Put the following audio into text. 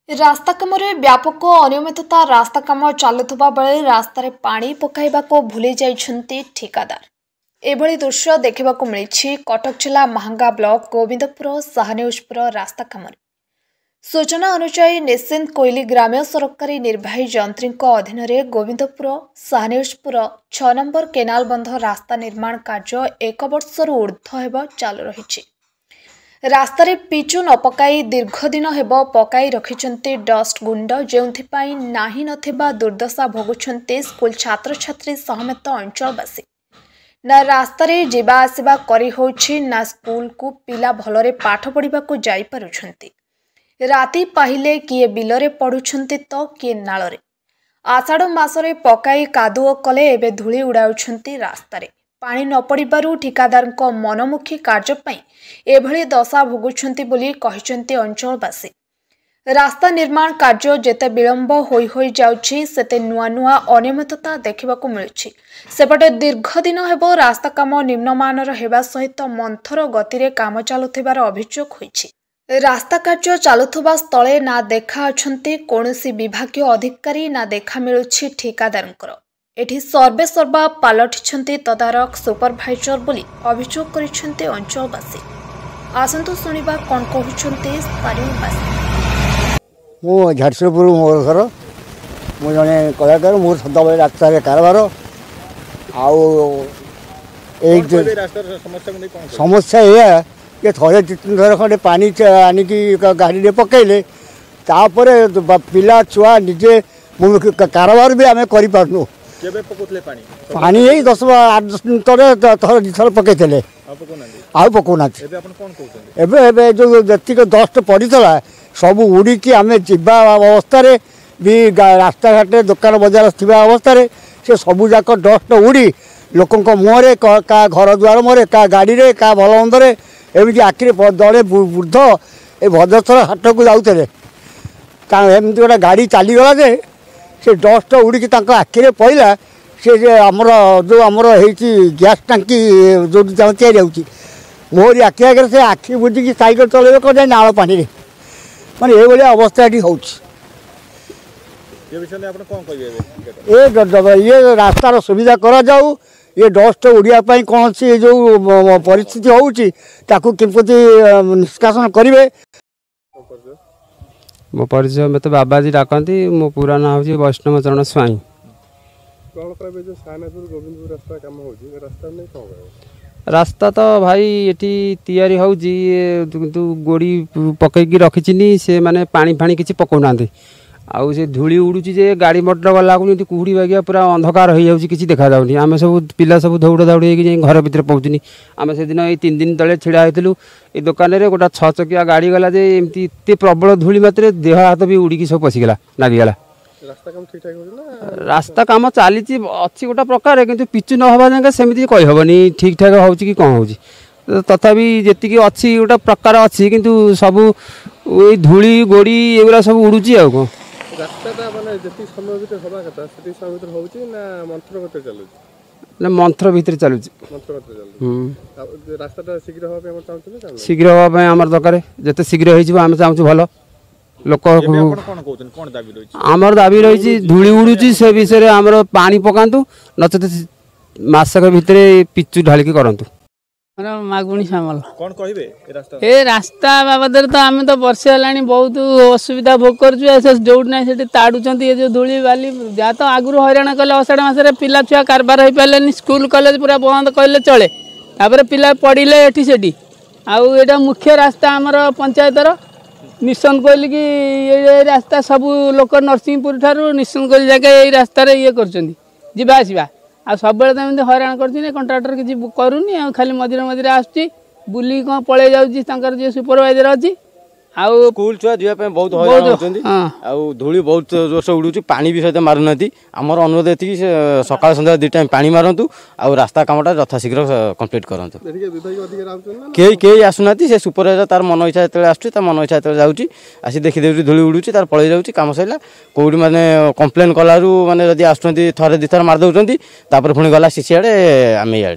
रास्ता कम व्यापक अनियमितता रास्ता कम चलुवा बेले रास्तार पानी पकाइबाको भूली जाइछन्ति ठिकादार। एभली दृश्य देखा मिली कटक जिला महांगा ब्लॉक गोविंदपुर साहनेउजपुर रास्ता कम। सूचना अनुसार निश्चिंत कोइली ग्राम्य सरकारी निर्वाही जंत्री अधीन गोविंदपुर साहनेउजपुर 6 नंबर केनाल बंध रास्ता निर्माण कार्य 1 वर्षर ऊर्ध्व चालू रही। रास्तार पिचु न पकाई दीर्घ दिन हेब पकाई रखिछन्ति डस्ट गुंड जेउथिपाई नाही नथिबा दुर्दशा भोगुछन्ति स्कूल छात्र छात्री समेत अंचलवासी। ना रास्तारे जीवा आसिबा करी होछि ना स्कूल को पिला भलरे पाठ पढ़िबा को जाई पारुछन्ति। राति पाहिले किए बिलरे पढ़ुछन्ति तो किए नालरे। आषाढ़ मासरे पकाई कादुओ कले एबे धूली उड़ाउछन्ति रास्तारे। पानी न पड़िबारु ठिकादारଙ୍କ मनमुखी कार्य पई एभली दशा भोगुछन्ति बोली कहिसन्ति अंचलवासी। रास्ता निर्माण कार्य जेते विलंब होई जाउछि सेते नुआ नुआ अनियमितता देखिबाकु मिलुछि। सेपटे दीर्घ दिन हेबो रास्ता काम निम्नमानर हेबा सहित मंथर गतिरे काम चालुथिबार अभियोग होइछि। रास्ता कार्य चालुथुबा स्थले ना देखा अछन्ति कोनोसी विभागीय अधिकारी ना देखा मिलुछि ठिकादारଙ୍କର। एठी सर्वे सर्वा पालटिछन्ति तदारक सुपरभाइजर बोली अभियोग करिछन्ति अंचलवासी। आसंतु सुनिबा कोन कहुछन्ति स्थानीयवासी। मो झारसुगुर मोर घर मो जने कलाकार मोर सदाबे रास्ता कारबार समस्या ये कि थरे तीन थर खंडे पानी आनिकी गाड़ी पकईले तापर पिला छुआ निजे कारबार भी आम कर पानी यही 10-8 दिन तले थर दिथर पकईले आउ पकौना जो जी डस्ट पड़ा सब उड़ी आम जा अवस्था भी रास्ता घाट दुकान बजार थी अवस्था से सबूक डस्ट उड़ी लोक मुहरे का घर द्वार मुहरे का गाड़ी रे का भल मंदे एमती आखिरी दड़े वृद्ध ये भद्रस्थर हाट को जाते एमती गोटे गाड़ी चलीगला जे से डस्ट उड़ी आखिरे पड़ा से आमर जो आमर गैस टांकी जो या मोहरी आखि आगे से आखि बुझी सैकेल चल कौन नाल पानी माने ये अवस्था ये रास्तार सुविधा करा जाऊ ये डस्ट उड़ापी कौन सी जो परिस्थिति होमती निष्कासन करेंगे। मो परिचय मत बाबाजी डाकती मो पूरा ना हूँ वैष्णव चरण स्वाई। रास्ता तो भाई ये तैयारी हो गोड़ी पकईकी रखी से माने पानी फाणी किसी पकाना आउ से धूली उड़ूची जे गाड़ी मोटर गला कुहुड़ी बागिया पूरा अंधकार हो जाऊँगी किसी देखा जाऊनी आम सब पिला सब दौड़ दौड़ी घर भितर पहुँचनी आम से दिन ये 3 दिन तले छिड़ा होलु ये दुकान में गोटा 6 चकिया गाड़ी गला जे एमती एत प्रबल धूली मात्र देह हाथ भी उड़ीकी सब पशिगला नागीगला। रास्ता काम चली अच्छी गोटा प्रकार किंतु पिचु न हवा जाए सेमती कहीहबनी ठीक ठाक हो कि कौन हो तथापि जी अच्छी गोटा प्रकार अच्छी किंतु सब धूली गोड़ी एगुरा सब उड़ूची आ कौन मंथर भितर चलू शीघ्र हाँपाई आम दरकार जिते शीघ्र होम चाहूँ भल लोक आमर दाबी रही धूली उड़ूची से विषय आमर पानी पकातु नचेत मासक भितर पिचु ढालिकी करतु। मागुणी सामल कौन कहे ए रास्ता बाबद तो आम तो वर्षे है बहुत असुविधा भोग कर जो ना ताड़ुंट ये जो धूली बाली जहाँ तो आगुरी हईराण कले अषाढ़ मसरे पिला छुआ कारबार हो पारे स्कूल कॉलेज पूरा बंद कहले चले तापर पिला पढ़ले एटी आउ मुख्य रास्ता आमर पंचायतर निशन कोइल की ये रास्ता सब लोक नरसिंहपुर ठारू निशन कोइल जाके ये रास्तार ये करवा आ सब हईराण कर कंट्राक्टर किसी करूनी खाली मझे मझे आसुच्ची बुली कौन पलि जाऊँगी सुपरवाइजर अच्छी आउ स्कूल छुआ जावाई बहुत हईराण होती धूली बहुत जोर से उड़ू पानी भी सहित मारूना आमर अनुरोध ये सकाल सन्ध्या 2 टाइम पानी मारतु आ रास्ता कामटा यथाशीघ्र कंप्लीट करतु। कई आसुना से सुपरवाइजर तार मन इच्छा जो आस मन इच्छा जो जाऊँगी आसी देखीदे धूली उड़ू तार पलि जाऊँगी कम सरला कौटी मैंने कम्प्लेन कलु मैंने जब आस थे 2 थर मारिदे पुणी गला सीसी आड़े आम इे